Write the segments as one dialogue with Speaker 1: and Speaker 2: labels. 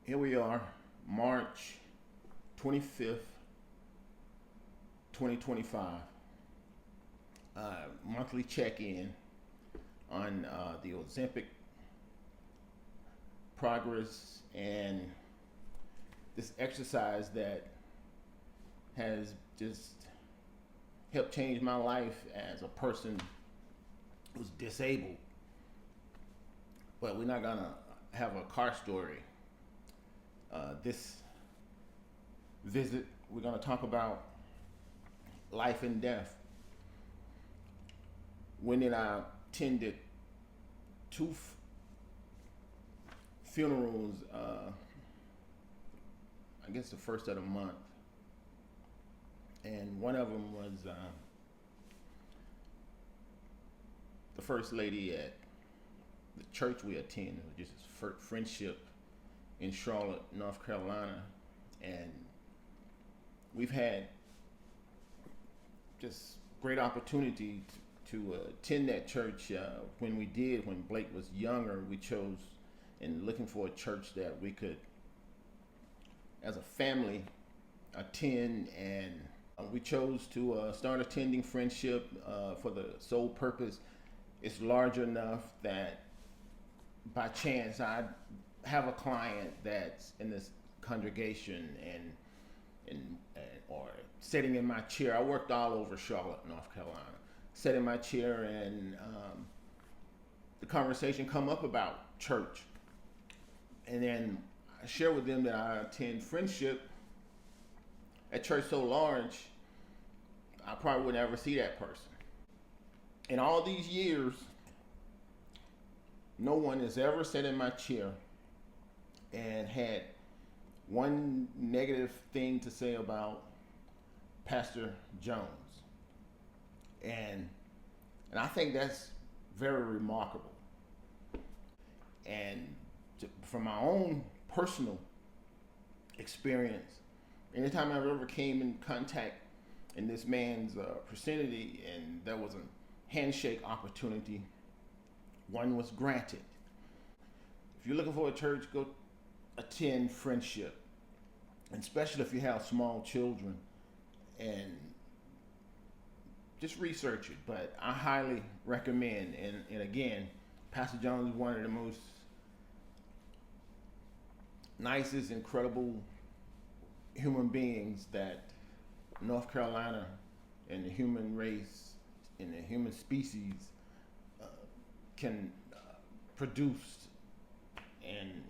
Speaker 1: Here we are, March 25th, 2025. Monthly check-in on the Ozempic progress and this exercise that has just helped change my life as a person who's disabled. But we're not gonna have a car story. This visit, we're gonna talk about life and death. When I attended two funerals, I guess the first of the month, and one of them was the first lady at the church we attend, which is Friendship in Charlotte, North Carolina, and we've had just great opportunity to attend that church. When Blake was younger, we chose and looking for a church that we could, as a family, attend, and we chose to start attending Friendship for the sole purpose. It's large enough that by chance I have a client that's in this congregation or sitting in my chair. I worked all over Charlotte, North Carolina. Sat in my chair, and the conversation come up about church, and then I share with them that I attend Friendship. At church so large, I probably would never see that person. In all these years, no one has ever sat in my chair and had one negative thing to say about Pastor Jones. And I think that's very remarkable. And from my own personal experience, anytime I've ever came in contact in this man's vicinity and there was a handshake opportunity, one was granted. If you're looking for a church, go attend Friendship, and especially if you have small children, and just research it. But I highly recommend, and again, Pastor Jones is one of the most nicest, incredible human beings that North Carolina and the human race and the human species can produce. And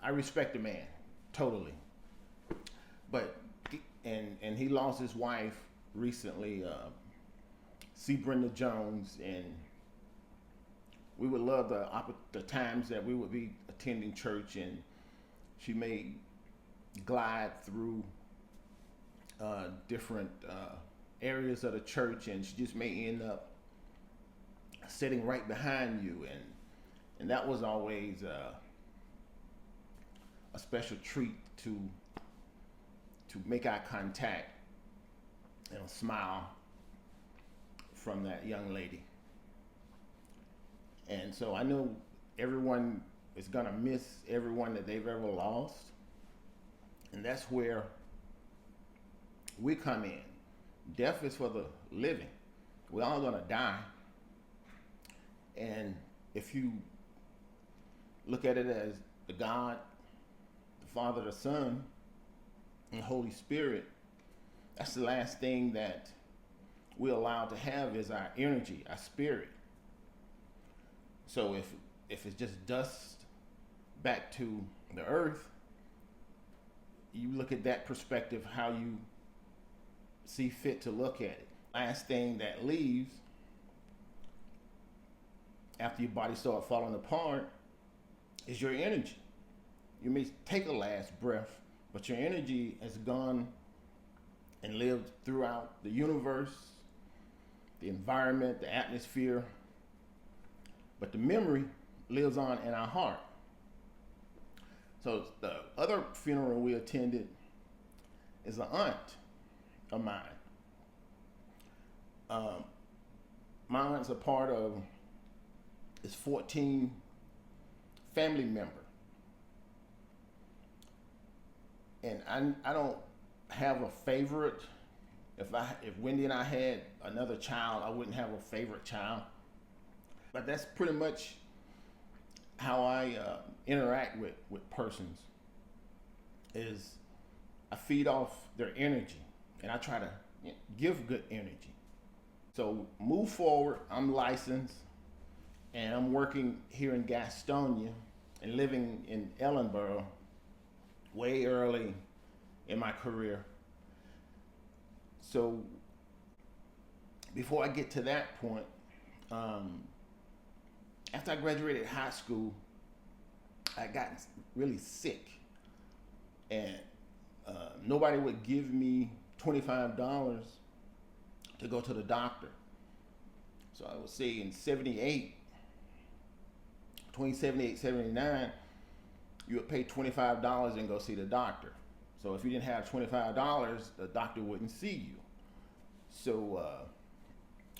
Speaker 1: I respect the man totally. But and he lost his wife recently, C. Brenda Jones, and we would love the times that we would be attending church, and she may glide through different areas of the church, and she just may end up sitting right behind you, and that was always a special treat to make eye contact and a smile from that young lady. And so I know everyone is gonna miss everyone that they've ever lost, and that's where we come in. Death is for the living. We're all gonna die. And if you look at it as the God, the Father, the Son, and Holy Spirit, that's the last thing that we're allowed to have is our energy, our spirit. So if it's just dust back to the earth, you look at that perspective, how you see fit to look at it. Last thing that leaves after your body starts falling apart is your energy. You may take a last breath, but your energy has gone and lived throughout the universe, the environment, the atmosphere, but the memory lives on in our heart. So the other funeral we attended is an aunt of mine. My aunt's a part of this 14 family member. And I don't have a favorite. If Wendy and I had another child, I wouldn't have a favorite child. But that's pretty much how I interact with persons. Is I feed off their energy, and I try to give good energy. So move forward. I'm licensed, and I'm working here in Gastonia and living in Ellenboro way early in my career. So before I get to that point, um, after I graduated high school, I got really sick, and nobody would give me $25 to go to the doctor. So I would say in 78, between 78 79, you would pay $25 and go see the doctor. So if you didn't have $25, the doctor wouldn't see you. So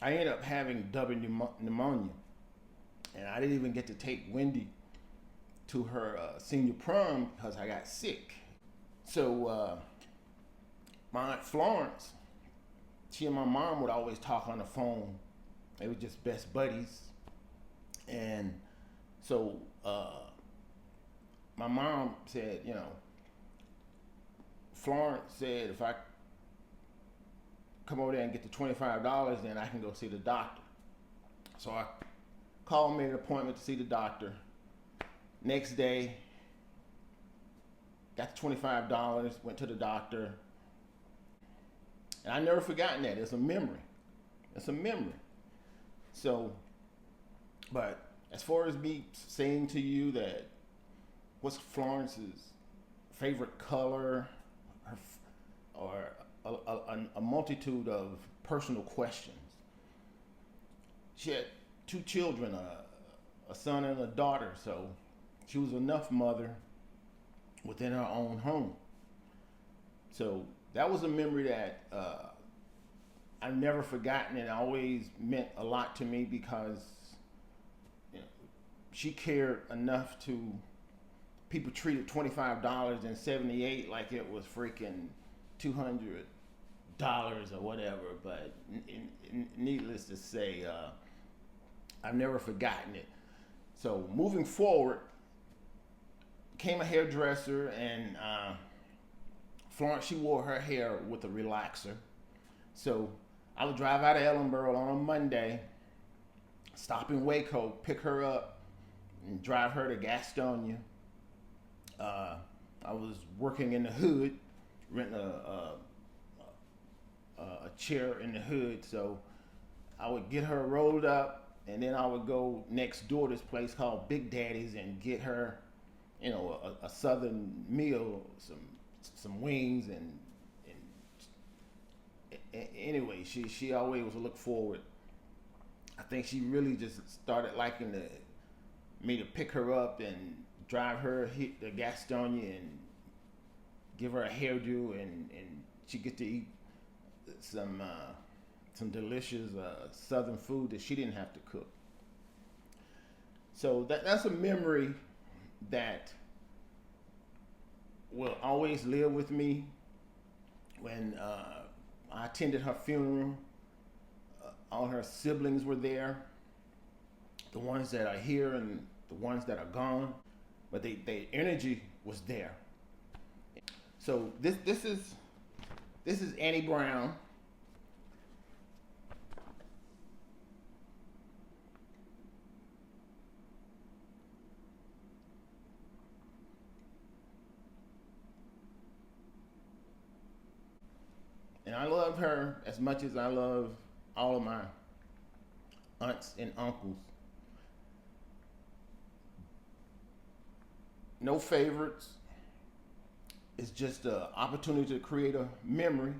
Speaker 1: I ended up having double pneumonia, and I didn't even get to take Wendy to her senior prom because I got sick. So my Aunt Florence, she and my mom would always talk on the phone. They were just best buddies. And so my mom said, Florence said if I come over there and get the $25, then I can go see the doctor. So I called, made an appointment to see the doctor. Next day, got the $25, went to the doctor. And I never forgotten that. It's a memory. It's a memory. So, but as far as me saying to you that what's Florence's favorite color, or a multitude of personal questions. She had two children, a son and a daughter, so she was enough mother within her own home. So that was a memory that I've never forgotten, and always meant a lot to me because she cared enough to. People treated $25 in 78 like it was freaking $200 or whatever, but needless to say, I've never forgotten it. So moving forward, became a hairdresser, and Florence, she wore her hair with a relaxer. So I would drive out of Ellenboro on a Monday, stop in Waco, pick her up, and drive her to Gastonia. I was working in the hood, renting a chair in the hood, so I would get her rolled up, and then I would go next door to this place called Big Daddy's and get her, a southern meal, some wings, and anyway, she always was a look forward. I think she really just started liking me to pick her up and drive her to Gastonia and give her a hairdo, and she get to eat some delicious southern food that she didn't have to cook. So that's a memory that will always live with me. When I attended her funeral, all her siblings were there, the ones that are here and the ones that are gone, but their energy was there. So this is Annie Brown. And I love her as much as I love all of my aunts and uncles. No favorites. It's just an opportunity to create a memory.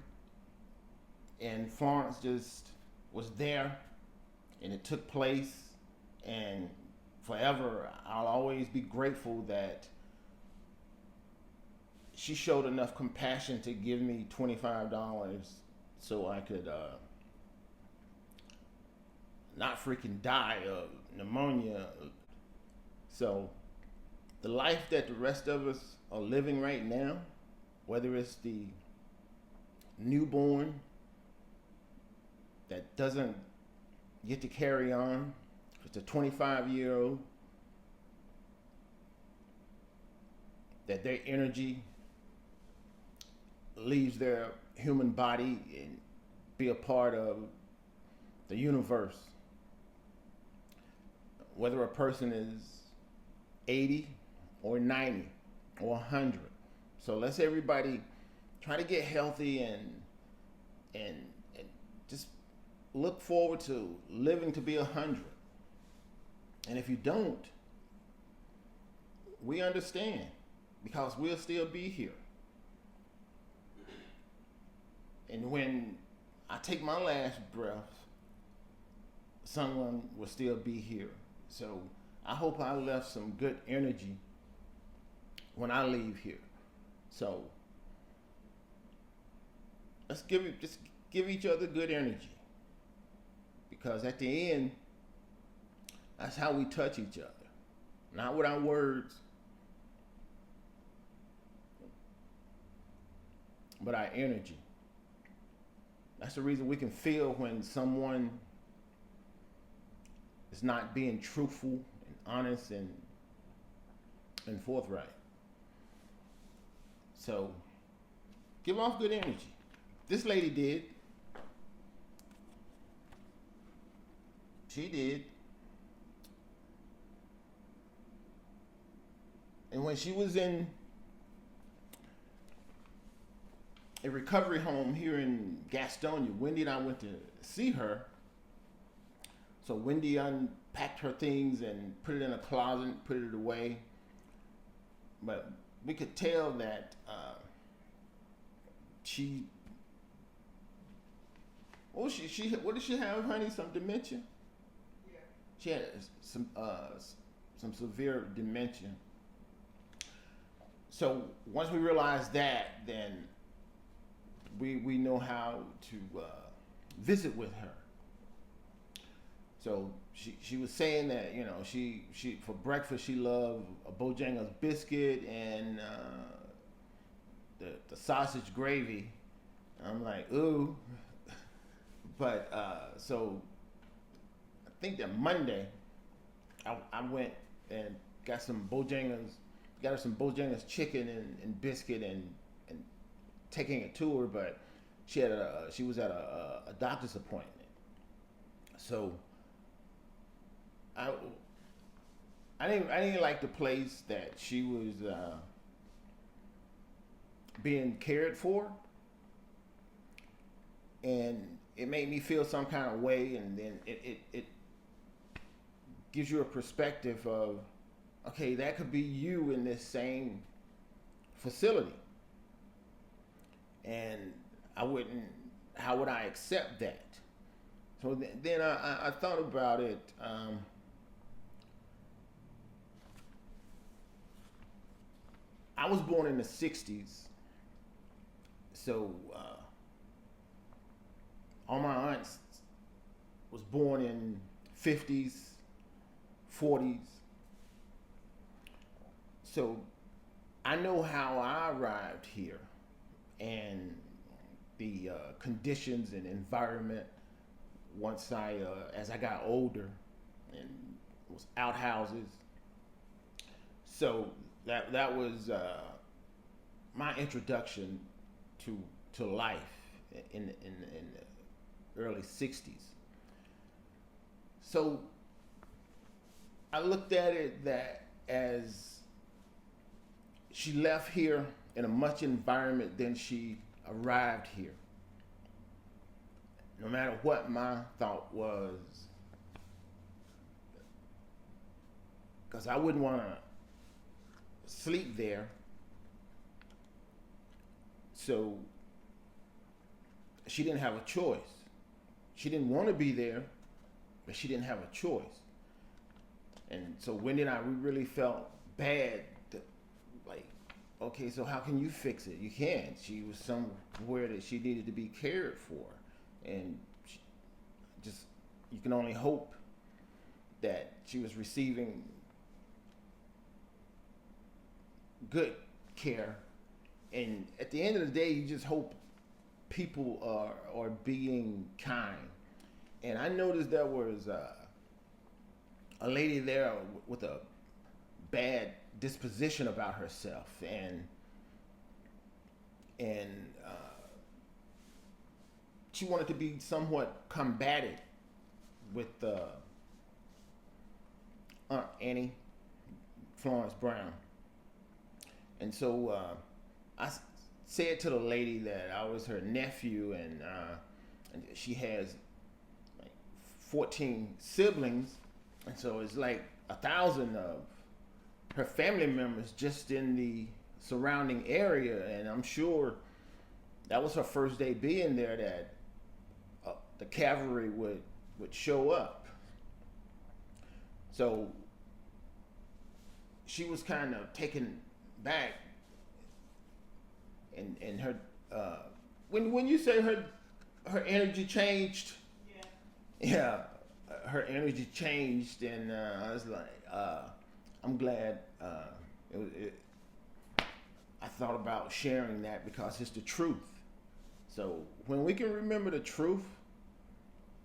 Speaker 1: And Florence just was there, and it took place. And forever, I'll always be grateful that she showed enough compassion to give me $25 so I could not freaking die of pneumonia. So the life that the rest of us are living right now, whether it's the newborn that doesn't get to carry on, if it's a 25-year-old, that their energy leaves their human body and be a part of the universe. Whether a person is 80 or 90 or 100. So let's everybody try to get healthy and just look forward to living to be 100. And if you don't, we understand, because we'll still be here. And when I take my last breath, someone will still be here. So I hope I left some good energy when I leave here. So let's just give each other good energy, because at the end, that's how we touch each other. Not with our words, but our energy. That's the reason we can feel when someone is not being truthful and honest and forthright. So give off good energy. This lady did. She did. And when she was in a recovery home here in Gastonia, Wendy and I went to see her. So Wendy unpacked her things and put it in a closet, put it away. But we could tell that what did she have, honey? Some dementia? Yeah. She had some severe dementia. So once we realized that, then we know how to visit with her. So she was saying that, you know, she for breakfast she loved a Bojangles biscuit and the sausage gravy. I'm like, ooh. But so I think that Monday I went and got her some Bojangles chicken and biscuit and taking it to her, but she was at a doctor's appointment. So I didn't like the place that she was being cared for, and it made me feel some kind of way. And then it gives you a perspective of, okay, that could be you in this same facility, and how would I accept that? So then I thought about it. I was born in the 60s, so all my aunts was born in 50s, 40s. So I know how I arrived here and the conditions and environment once as I got older, and it was outhouses. So that was my introduction to life in the early 60s. So I looked at it that as she left here in a much environment than she arrived here. No matter what my thought was, because I wouldn't want to sleep there. So she didn't have a choice. She didn't want to be there, but she didn't have a choice. And so Wendy and I, we really felt bad. Like, okay, so how can you fix it? You can't. She was somewhere that she needed to be cared for. And you can only hope that she was receiving good care And at the end of the day, you just hope people are being kind. And I noticed there was a lady there with a bad disposition about herself, and she wanted to be somewhat combative with Aunt Annie Florence Brown. And so I said to the lady that I was her nephew, and she has like 14 siblings, and so it's like 1,000 of her family members just in the surrounding area, and I'm sure that was her first day being there that the cavalry would show up. So she was kind of taken back, and her when you say her energy changed, yeah, her energy changed, and I was like, I'm glad. I thought about sharing that because it's the truth. So when we can remember the truth,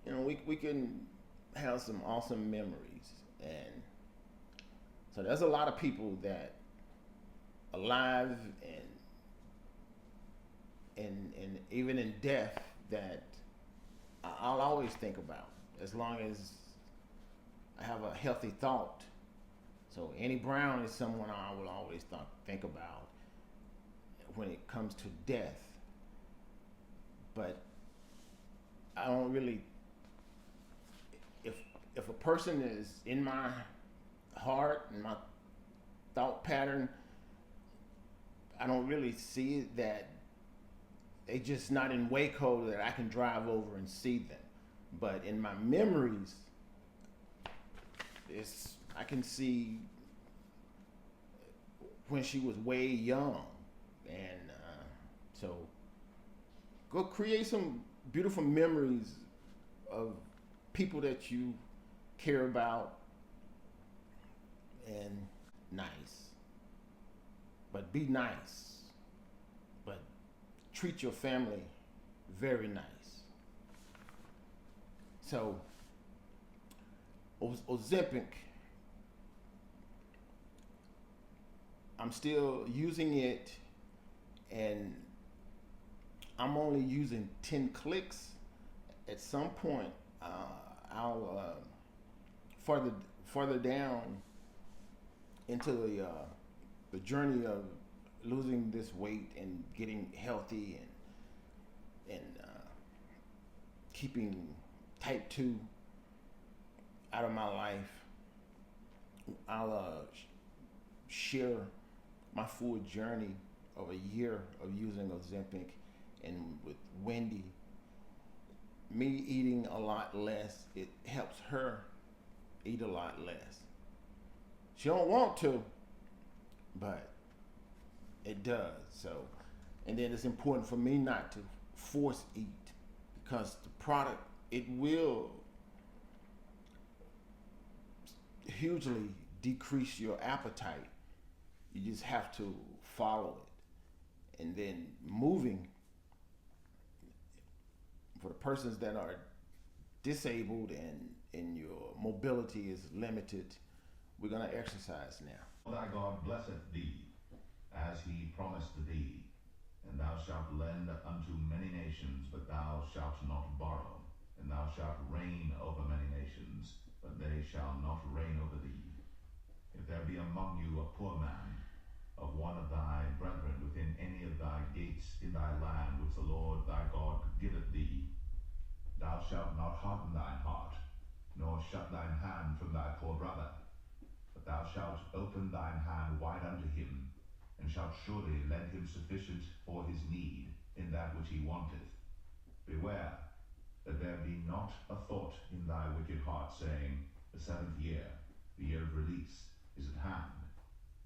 Speaker 1: you know, we can have some awesome memories. And so there's a lot of people that alive and even in death that I'll always think about as long as I have a healthy thought. So Annie Brown is someone I will always think about when it comes to death. But I don't really, if a person is in my heart and my thought pattern, I don't really see it that they just not in Waco that I can drive over and see them. But in my memories, I can see when she was way young, and so go create some beautiful memories of people that you care about, and nice. But be nice. But treat your family very nice. So Ozempic, I'm still using it, and I'm only using 10 clicks. At some point, I'll further down into the journey of losing this weight and getting healthy and keeping type 2 out of my life. I'll share my full journey of a year of using Ozempic, and with Wendy, me eating a lot less, it helps her eat a lot less. She don't want to, but it does. So, and then it's important for me not to force eat, because the product, it will hugely decrease your appetite. You just have to follow it. And then moving, for the persons that are disabled and your mobility is limited, we're going to exercise now.
Speaker 2: Thy God blesseth thee, as he promised thee, and thou shalt lend unto many nations, but thou shalt not borrow. And thou shalt reign over many nations, but they shall not reign over thee. If there be among you a poor man, of one of thy brethren within any of thy gates in thy land, which the Lord thy God giveth thee, thou shalt not harden thine heart, nor shut thine hand from thy poor brother, but thou shalt open thine hand wide unto him, and shalt surely lend him sufficient for his need in that which he wanteth. Beware that there be not a thought in thy wicked heart, saying, the 7th year, the year of release, is at hand,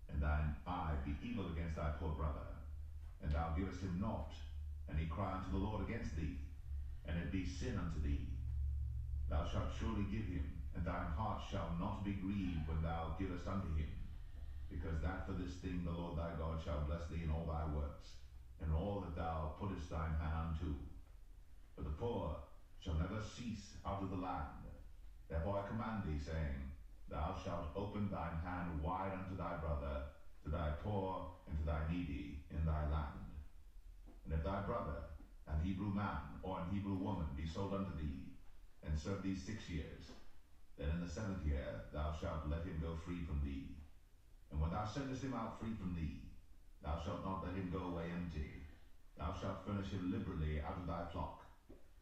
Speaker 2: and thine eye be evil against thy poor brother, and thou givest him naught, and he cry unto the Lord against thee, and it be sin unto thee. Thou shalt surely give him, and thine heart shall not be grieved when thou givest unto him, because that for this thing the Lord thy God shall bless thee in all thy works. in all that thou puttest thine hand unto. For the poor shall never cease out of the land. Therefore I command thee, saying, Thou shalt open thine hand wide unto thy brother, to thy poor and to thy needy in thy land. And if thy brother, an Hebrew man or an Hebrew woman, be sold unto thee, and serve thee 6 years, then in the 7th year thou shalt let him go free from thee. And when thou sendest him out free from thee, thou shalt not let him go away empty. Thou shalt furnish him liberally out of thy flock,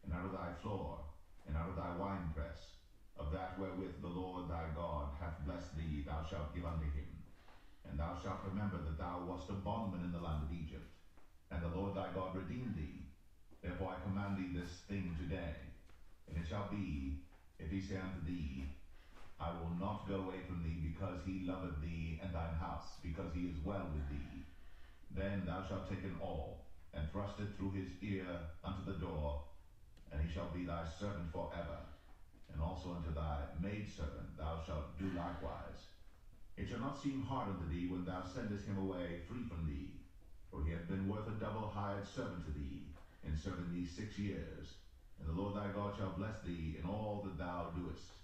Speaker 2: and out of thy floor, and out of thy winepress. Of that wherewith the Lord thy God hath blessed thee thou shalt give unto him. And thou shalt remember that thou wast a bondman in the land of Egypt, and the Lord thy God redeemed thee. Therefore I command thee this thing today. And it shall be, if he say unto thee, I will not go away from thee, because he loveth thee and thine house, because he is well with thee, then thou shalt take an awl, and thrust it through his ear unto the door, and he shall be thy servant forever. And also unto thy maidservant thou shalt do likewise. It shall not seem hard unto thee when thou sendest him away free from thee, for he hath been worth a double hired servant to thee, in serving thee 6 years. And the Lord thy God shall bless thee in all that thou doest.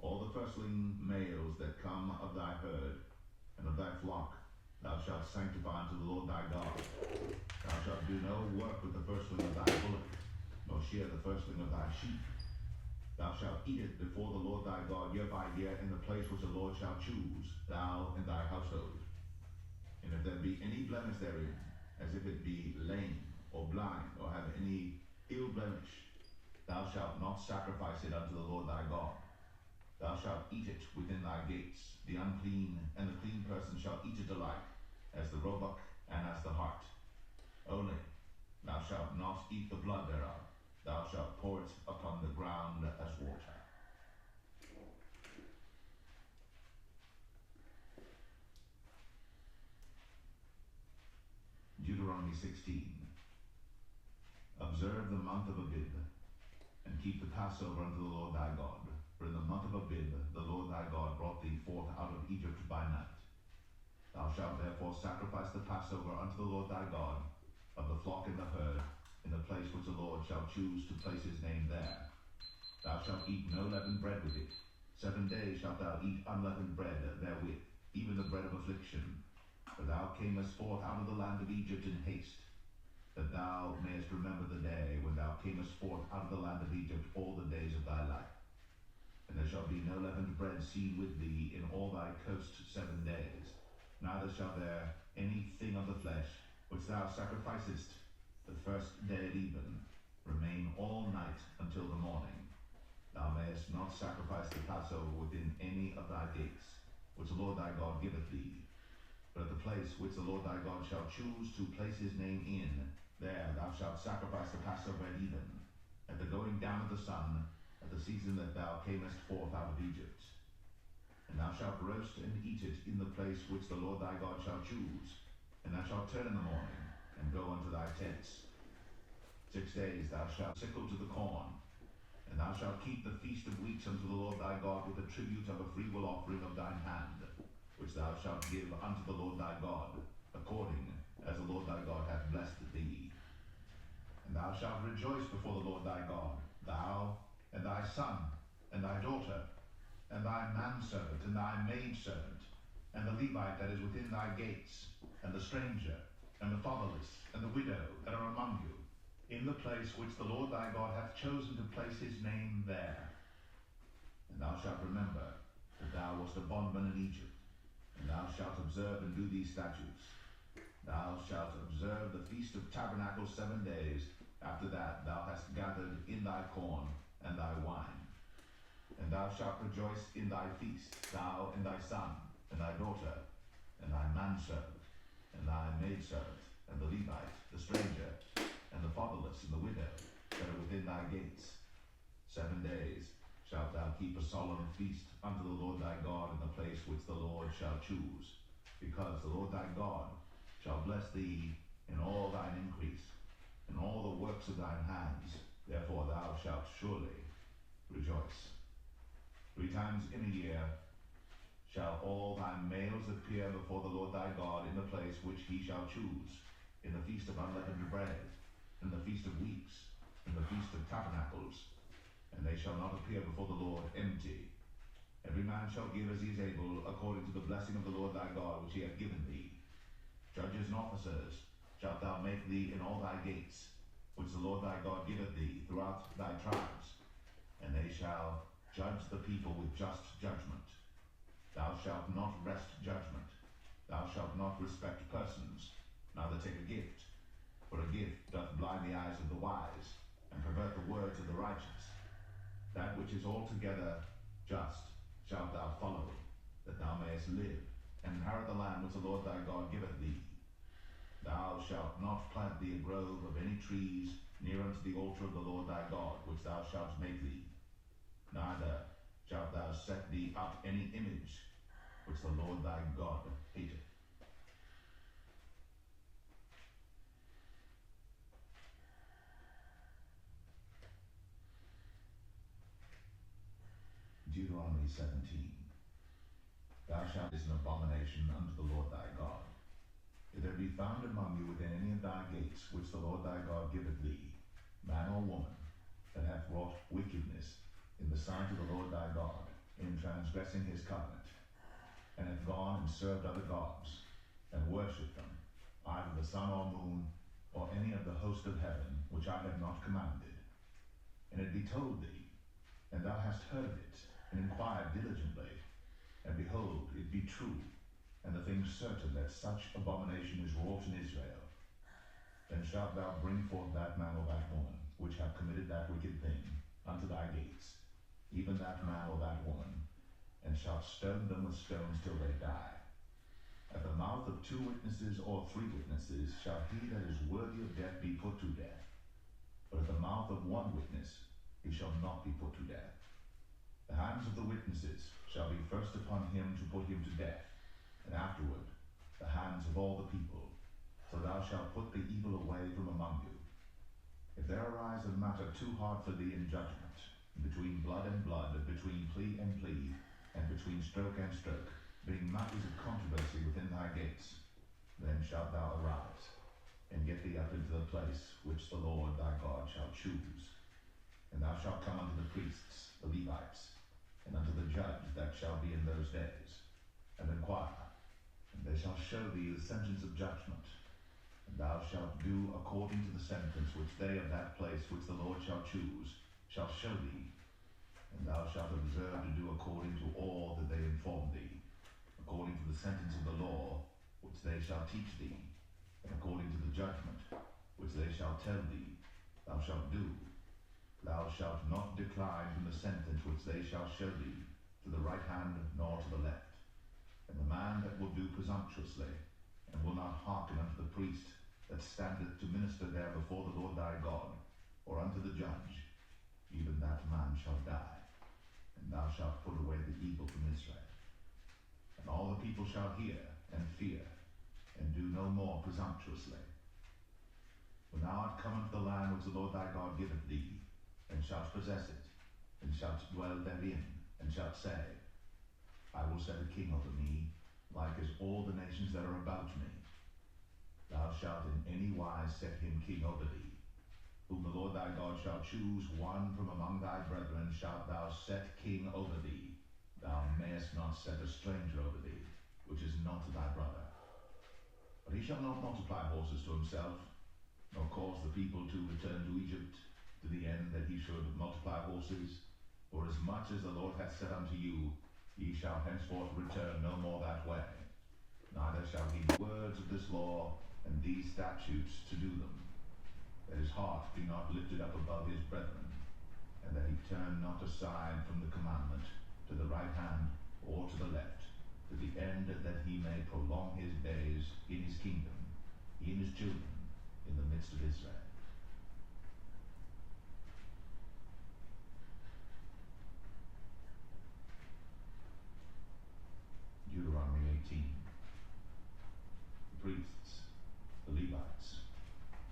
Speaker 2: All the firstling males that come of thy herd and of thy flock thou shalt sanctify unto the Lord thy God. Thou shalt do no work with the firstling of thy bullock, nor shear the firstling of thy sheep. Thou shalt eat it before the Lord thy God year by year in the place which the Lord shall choose, thou and thy household. And if there be any blemish therein, as if it be lame, or blind, or have any ill blemish, thou shalt not sacrifice it unto the Lord thy God. Thou shalt eat it within thy gates. The unclean and the clean person shall eat it alike, as the roebuck and as the hart. Only thou shalt not eat the blood thereof. Thou shalt pour it upon the ground as water. Deuteronomy 16. Observe the month of Abib, and keep the Passover unto the Lord thy God. For in the month of Abib the Lord thy God brought thee forth out of Egypt by night. Thou shalt therefore sacrifice the Passover unto the Lord thy God, of the flock and the herd, in the place which the Lord shall choose to place his name there. Thou shalt eat no leavened bread with it. 7 days shalt thou eat unleavened bread therewith, even the bread of affliction. For thou camest forth out of the land of Egypt in haste, that thou mayest remember the day when thou camest forth out of the land of Egypt all the days of thy life. And there shall be no leavened bread seen with thee in all thy coast 7 days, neither shall there any thing of the flesh which thou sacrificest the first day at even remain all night until the morning. Thou mayest not sacrifice the Passover within any of thy gates, which the Lord thy God giveth thee. But at the place which the Lord thy God shall choose to place his name in, there thou shalt sacrifice the Passover at even, at the going down of the sun, at the season that thou camest forth out of Egypt. And thou shalt roast and eat it in the place which the Lord thy God shall choose. And thou shalt turn in the morning, and go unto thy tents. 6 days thou shalt sickle to the corn, and thou shalt keep the feast of weeks unto the Lord thy God with the tribute of a freewill offering of thine hand, which thou shalt give unto the Lord thy God, according as the Lord thy God hath blessed thee. And thou shalt rejoice before the Lord thy God, thou, and thy son, and thy daughter, and thy manservant, and thy maidservant, and the Levite that is within thy gates, and the stranger, and the fatherless, and the widow that are among you, in the place which the Lord thy God hath chosen to place his name there. And thou shalt remember that thou wast a bondman in Egypt, and thou shalt observe and do these statutes. Thou shalt observe the Feast of Tabernacles 7 days. After that thou hast gathered in thy corn and thy wine. And thou shalt rejoice in thy feast, thou and thy son, and thy daughter, and thy manservant, and thy maidservant, and the Levite, the stranger, and the fatherless, and the widow, that are within thy gates. 7 days shalt thou keep a solemn feast unto the Lord thy God in the place which the Lord shall choose, because the Lord thy God shall bless thee in all thine increase, in all the works of thine hands. Therefore thou shalt surely rejoice. 3 times in a year shall all thy males appear before the Lord thy God in the place which he shall choose, in the feast of unleavened bread, in the feast of weeks, in the feast of tabernacles, and they shall not appear before the Lord empty. Every man shall give as he is able, according to the blessing of the Lord thy God, which he hath given thee. Judges and officers shalt thou make thee in all thy gates, which the Lord thy God giveth thee throughout thy tribes, and they shall judge the people with just judgment. Thou shalt not wrest judgment. Thou shalt not respect persons, neither take a gift, for a gift doth blind the eyes of the wise, and pervert the words of the righteous. That which is altogether just shalt thou follow, that thou mayest live, and inherit the land which the Lord thy God giveth thee. Thou shalt not plant thee a grove of any trees near unto the altar of the Lord thy God, which thou shalt make thee. Neither shalt thou set thee up any image, which the Lord thy God hateth. Deuteronomy 17. Thou shalt is an abomination unto the Lord thy God. If there be found among you within any of thy gates, which the Lord thy God giveth thee, man or woman, that hath wrought wickedness in the sight of the Lord thy God, in transgressing his covenant, and hath gone and served other gods, and worshipped them, either the sun or moon, or any of the host of heaven, which I have not commanded, and it be told thee, and thou hast heard it, and inquired diligently, and behold, it be true, and the thing certain that such abomination is wrought in Israel, then shalt thou bring forth that man or that woman, which have committed that wicked thing, unto thy gates, even that man or that woman, and shalt stone them with stones till they die. At the mouth of 2 witnesses or 3 witnesses shall he that is worthy of death be put to death. But at the mouth of 1 witness he shall not be put to death. The hands of the witnesses shall be first upon him to put him to death, and afterward the hands of all the people. So thou shalt put the evil away from among you. If there arise a matter too hard for thee in judgment, between blood and blood, between plea and plea, and between stroke and stroke, being matters of controversy within thy gates, then shalt thou arise, and get thee up into the place which the Lord thy God shall choose. And thou shalt come unto the priests, the Levites, and unto the judge that shall be in those days, and inquire, and they shall show thee the sentence of judgment, and thou shalt do according to the sentence which they of that place which the Lord shall choose shall show thee, and thou shalt observe to do according to all that they inform thee, according to the sentence of the law which they shall teach thee, and according to the judgment which they shall tell thee, thou shalt do. Thou shalt not decline from the sentence which they shall show thee, to the right hand nor to the left. And the man that will do presumptuously, and will not hearken unto the priest that standeth to minister there before the Lord thy God, or unto the judge, even that man shall die, and thou shalt put away the evil from Israel. And all the people shall hear and fear, and do no more presumptuously. When thou art come unto the land which the Lord thy God giveth thee, and shalt possess it, and shalt dwell therein, and shalt say, I will set a king over me, like as all the nations that are about me. Thou shalt in any wise set him king over thee. Whom the Lord thy God shall choose, one from among thy brethren shalt thou set king over thee. Thou mayest not set a stranger over thee, which is not thy brother. But he shall not multiply horses to himself, nor cause the people to return to Egypt, to the end that he should multiply horses. For as much as the Lord hath said unto you, ye shall henceforth return no more that way. Neither shall he do words of this law and these statutes to do them, that his heart be not lifted up above his brethren, and that he turn not aside from the commandment to the right hand or to the left, to the end that he may prolong his days in his kingdom, he and his children, in the midst of Israel. Deuteronomy 18. The priests, the Levites,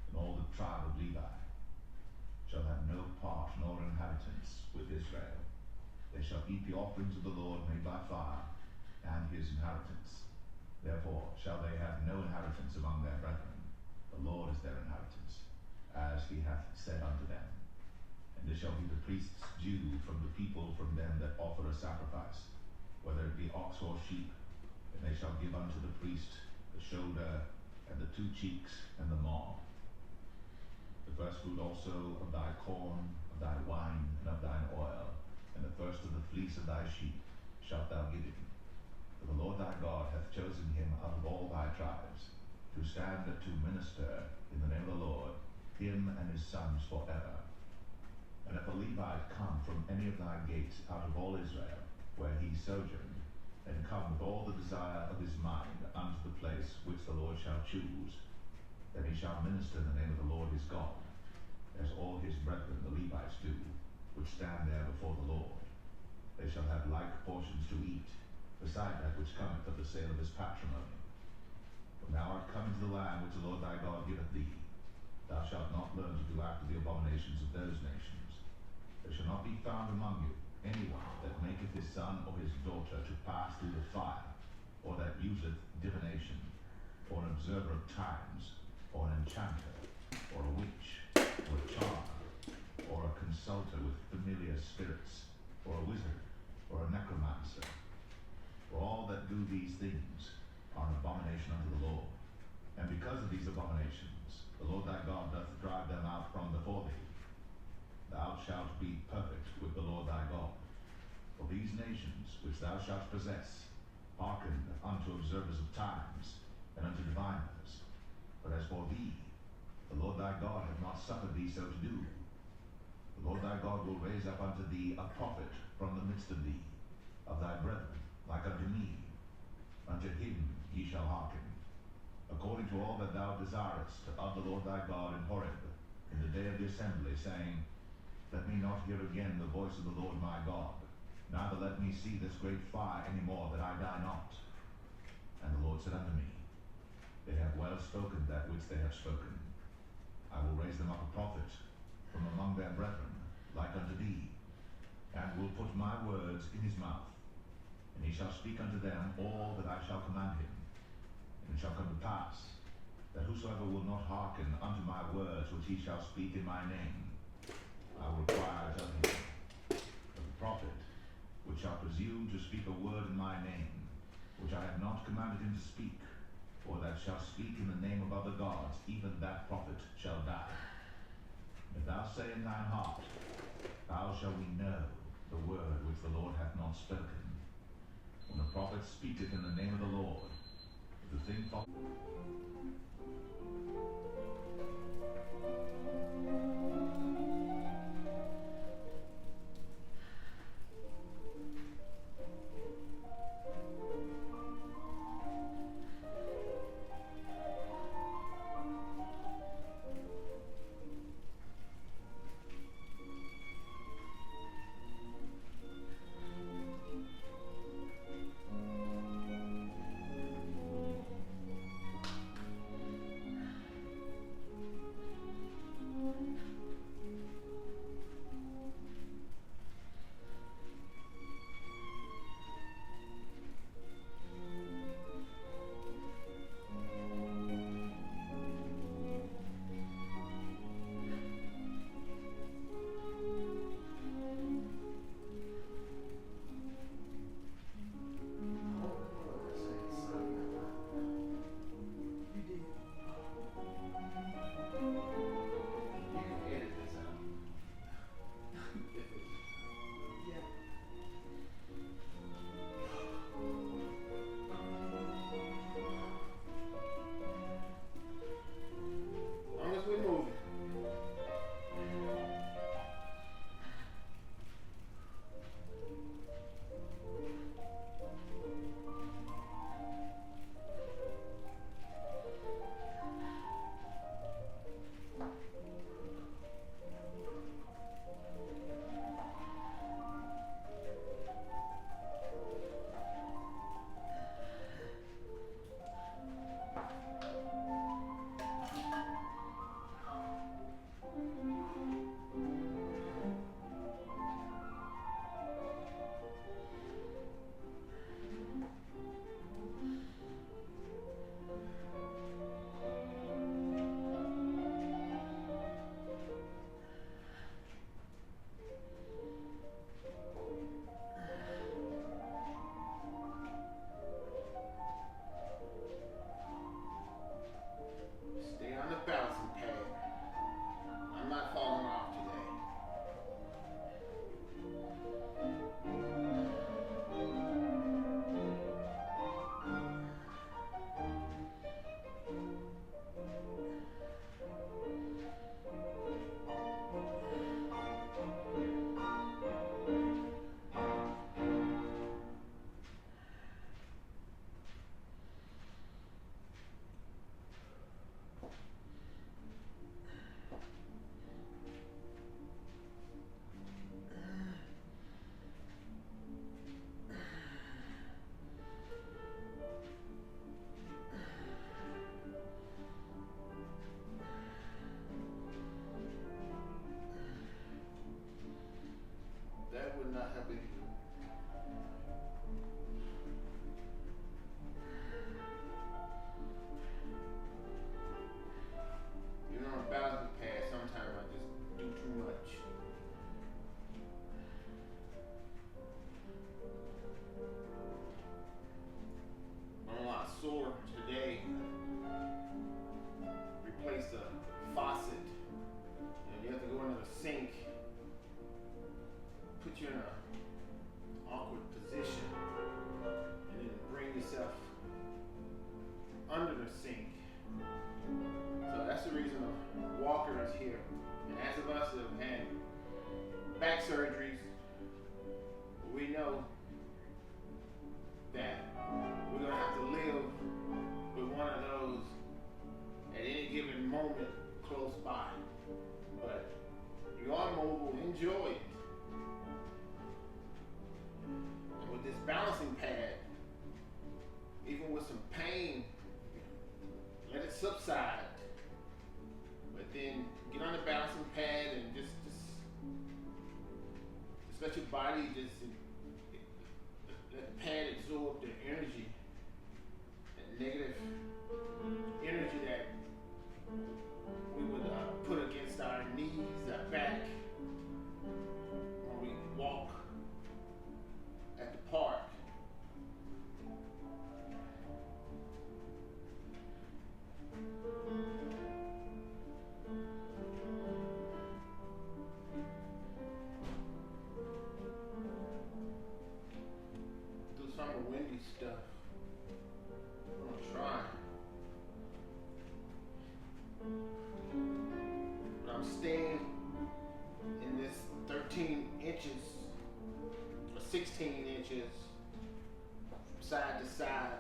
Speaker 2: and all the tribe of Levi shall have no part nor inheritance with Israel. They shall eat the offerings of the Lord made by fire, and his inheritance. Therefore shall they have no inheritance among their brethren. The Lord is their inheritance, as he hath said unto them. And it shall be the priest's due from the people from them that offer a sacrifice, whether it be ox or sheep, and they shall give unto the priest the shoulder, and the 2 cheeks, and the maw. The first fruit also of thy corn, of thy wine, and of thine oil, and the first of the fleece of thy sheep shalt thou give him. For the Lord thy God hath chosen him out of all thy tribes, to stand to minister in the name of the Lord, him and his sons forever. And if a Levite come from any of thy gates out of all Israel, where he sojourned, and come with all the desire of his mind unto the place which the Lord shall choose, then he shall minister in the name of the Lord his God, as all his brethren the Levites do, which stand there before the Lord. They shall have like portions to eat, beside that which cometh of the sale of his patrimony. When thou art come into the land which the Lord thy God giveth thee, thou shalt not learn to do after the abominations of those nations. There shall not be found among you anyone that maketh his son or his daughter to pass through the fire, or that useth divination, or an observer of times, or an enchanter, or a witch, or a charmer, or a consulter with familiar spirits, or a wizard, or a necromancer. For all that do these things are an abomination unto the Lord. And because of these abominations, the Lord thy God doth drive them out from before thee. Thou shalt be perfect with the Lord thy God. For these nations which thou shalt possess hearken unto observers of times, and unto diviners. But as for thee, the Lord thy God hath not suffered thee so to do. The Lord thy God will raise up unto thee a prophet from the midst of thee, of thy brethren, like unto me. Unto him ye shall hearken, according to all that thou desirest of the Lord thy God in Horeb, in the day of the assembly, saying, Let me not hear again the voice of the Lord my God, neither let me see this great fire any more, that I die not. And the Lord said unto me, They have well spoken that which they have spoken. I will raise them up a prophet from among their brethren, like unto thee, and will put my words in his mouth, and he shall speak unto them all that I shall command him. And it shall come to pass, that whosoever will not hearken unto my words which he shall speak in my name, I will require of him. But the prophet which shall presume to speak a word in my name, which I have not commanded him to speak, or that shall speak in the name of other gods, even that prophet shall die. If thou say in thine heart, How shall we know the word which the Lord hath not spoken? When the prophet speaketh in the name of the Lord, if the thing fall.
Speaker 1: Walker is here. And as of us who have had back surgeries, we know that we're going to have to live with one of those at any given moment close by. But you are mobile, enjoy it. And with this balancing pad, even with some pain, let it subside. But then get on the balancing pad and just let your body just let the pad absorb the energy, that negative energy that we would put against our knees, our back, when we walk at the park. Do some of Wendy stuff. I'm gonna try. But I'm staying in this 13 inches or 16 inches from side to side.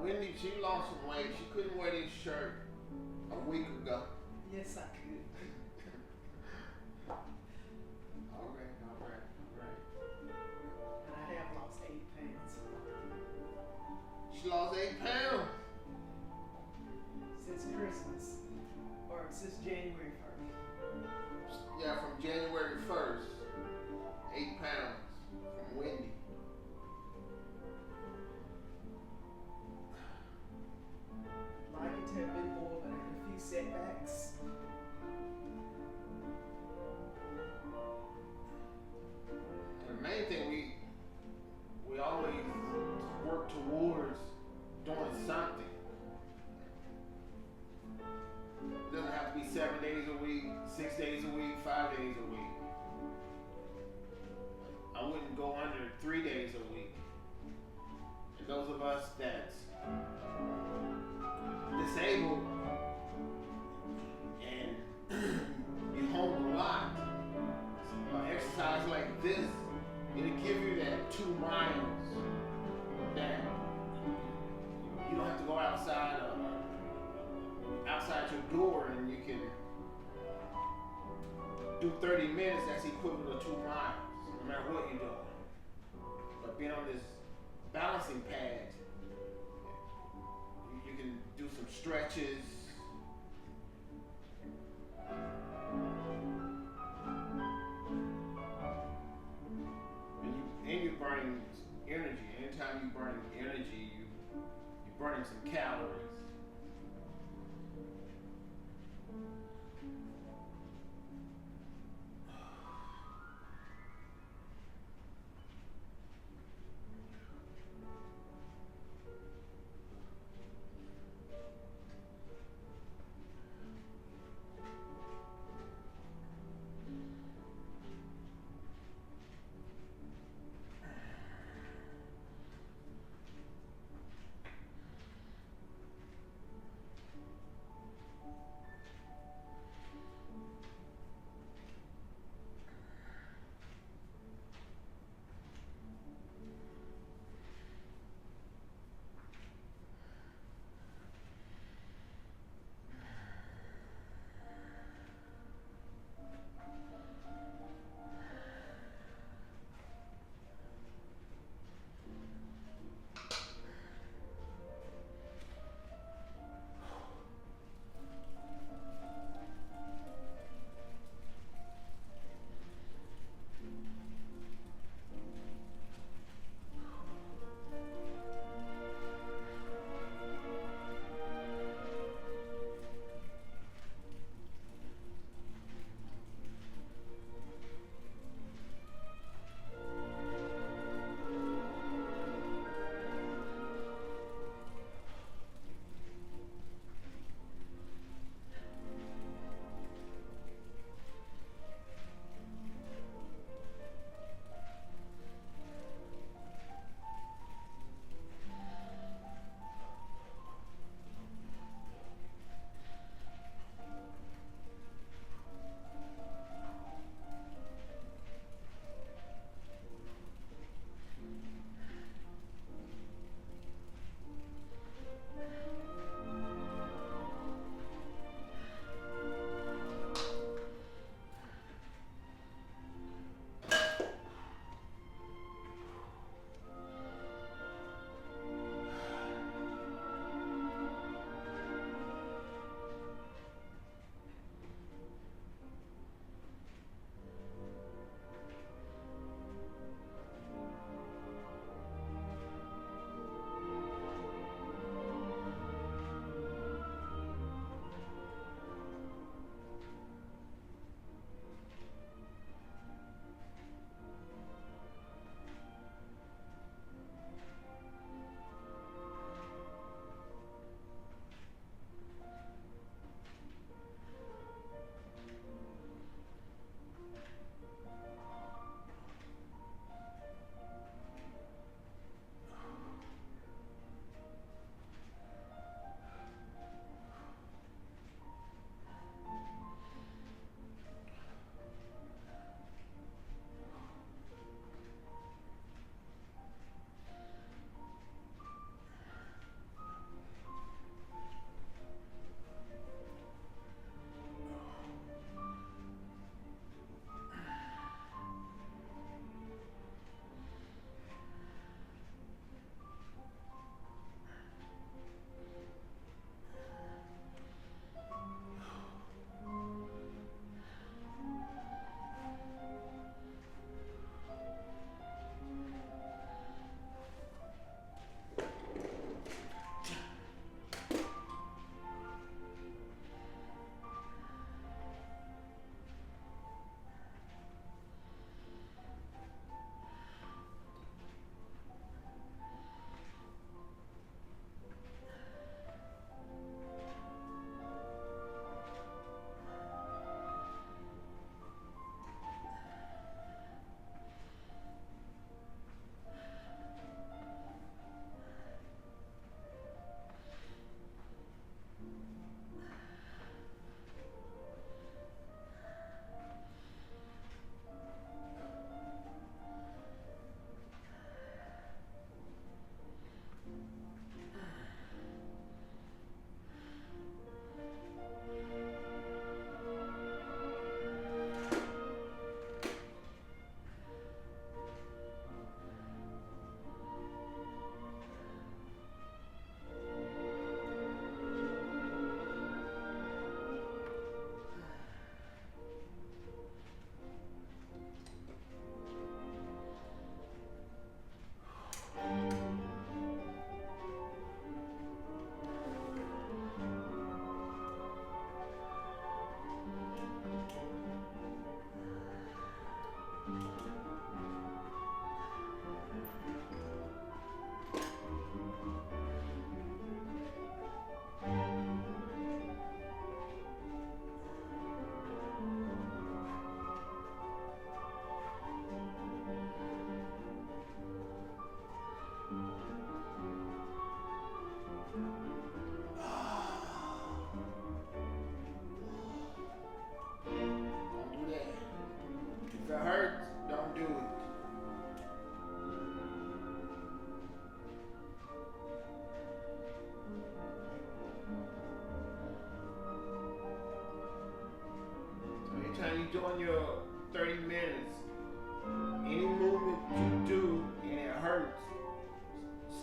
Speaker 1: Wendy, she lost some weight. She couldn't wear this shirt a week ago.
Speaker 3: Yes, I could.
Speaker 1: All right.
Speaker 3: And I have lost 8 pounds
Speaker 1: She lost 8 pounds.
Speaker 3: since Christmas, or since January 1st.
Speaker 1: Yeah, from January 1st, 8 pounds from Wendy.
Speaker 3: Like it to have been more, but I had a few setbacks.
Speaker 1: And the main thing we always work towards doing something. It doesn't have to be 7 days a week, 6 days a week, 5 days a week. I wouldn't go under 3 days a week. And those of us that's disabled and you home a lot, exercise like this, it'll give you that 2 miles that you don't have to go outside your door, and you can do 30 minutes. That's equivalent to 2 miles, no matter what you're doing. But being on this balancing pad, you can do some stretches. And you burn energy. Anytime you burn energy, you're burning some calories.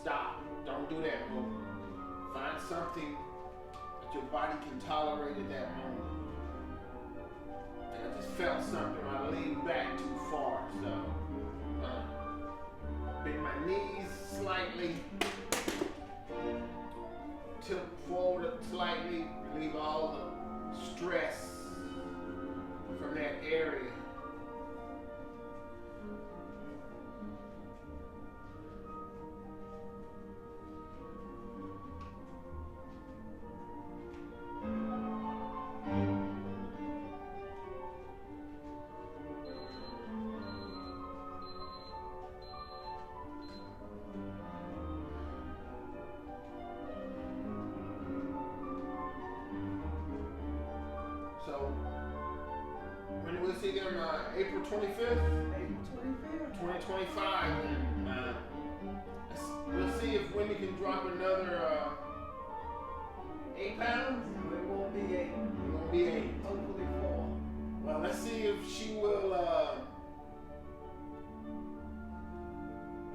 Speaker 1: stop. Don't do that, bro. Find something that your body can tolerate at that moment. And I just felt something. I leaned back too far, so bend my knees slightly, tilt forward slightly, relieve all the stress from that area. So, when we'll see them April 25th,
Speaker 3: April 25th.
Speaker 1: 2025, and we'll see if Wendy can drop another 8 pounds.
Speaker 3: It won't be 8.
Speaker 1: It won't be 8.
Speaker 3: Hopefully 4.
Speaker 1: Well, let's see if she will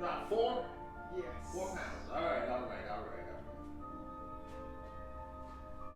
Speaker 1: drop 4.